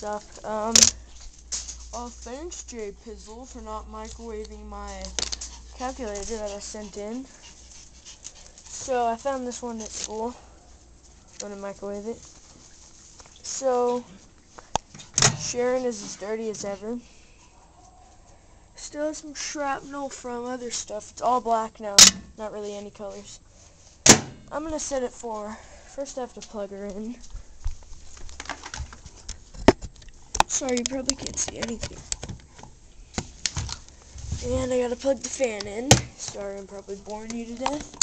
sucked. Oh, thanks, Jay Pizzle, for not microwaving my calculator that I sent in. So, I found this one at school. I'm gonna microwave it. So, Sharon is as dirty as ever. Still has some shrapnel from other stuff. It's all black now, not really any colors. I'm gonna set it for, first I have to plug her in. Sorry, you probably can't see anything. And I gotta plug the fan in. Sorry, I'm probably boring you to death.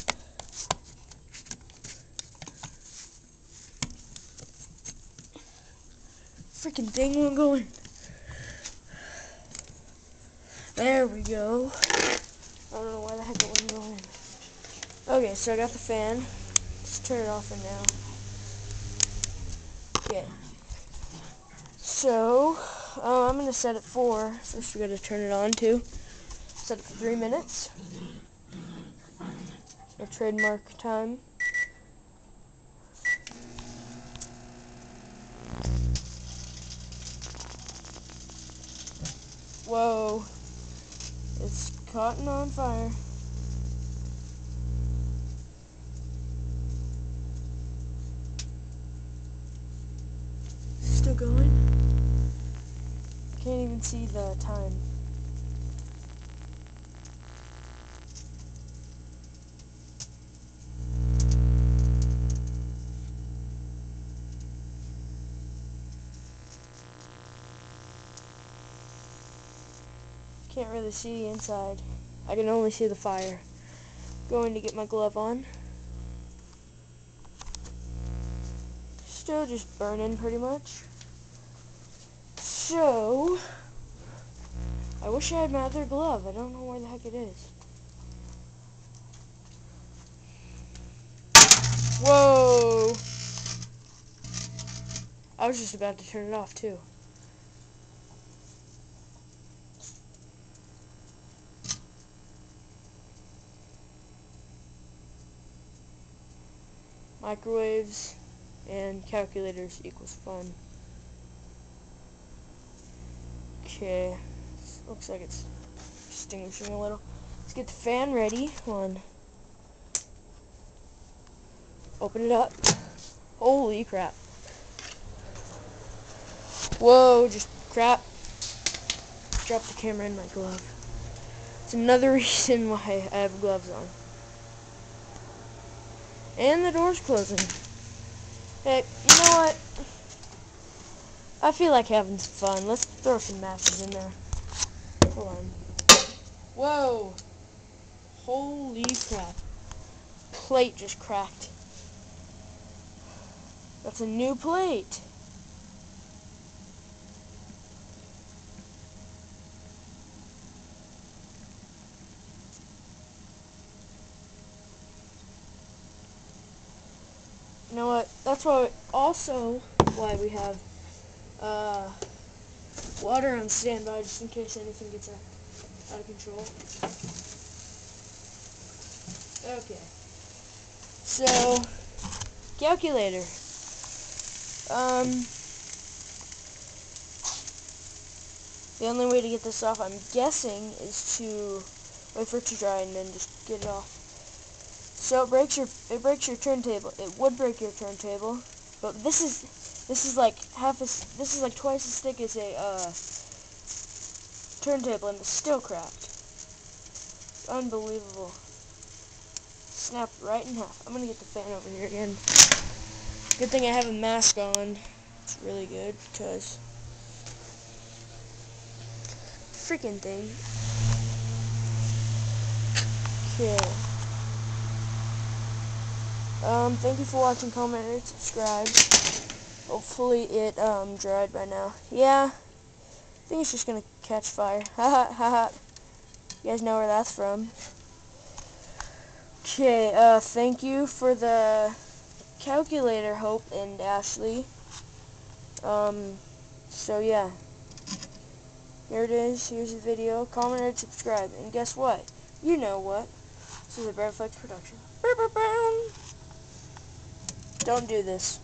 Freaking thing won't go in. There we go. I don't know why the heck it wouldn't go in. Okay, so I got the fan. Let's turn it off for now. Okay. So, I'm going to set it for, first we got to turn it on too. Set it for 3 minutes. Our trademark time. Whoa. It's caught and on fire. Still going? Can't even see the time. Can't really see the inside. I can only see the fire. Going to get my glove on. Still just burning pretty much. So, I wish I had my other glove. I don't know where the heck it is. Whoa! I was just about to turn it off too. Microwaves and calculators equals fun. Okay, looks like it's extinguishing a little. Let's get the fan ready. One. Open it up. Holy crap. Whoa, just crap. Dropped the camera in my glove. It's another reason why I have gloves on. And the door's closing. Hey, you know what? I feel like having some fun. Let's throw some matches in there. Hold on. Whoa. Holy crap. Plate just cracked. That's a new plate. You know what? That's why why we have water on standby just in case anything gets out of control. Okay. So, calculator. The only way to get this off, I'm guessing, is to wait for it to dry and then just get it off. So it breaks your turntable. It would break your turntable, but this is like twice as thick as a turntable, and it's still cracked. Unbelievable. Snapped right in half. I'm gonna get the fan over here again. Good thing I have a mask on. It's really good because freaking thing. Okay. Thank you for watching, comment, and subscribe. Hopefully it dried by now. Yeah, I think it's just gonna catch fire. Haha, haha. You guys know where that's from. Okay, thank you for the calculator, Hope and Ashley. So yeah. Here it is. Here's the video. Comment and subscribe. And guess what? You know what? This is a Brad Flex production. Don't do this.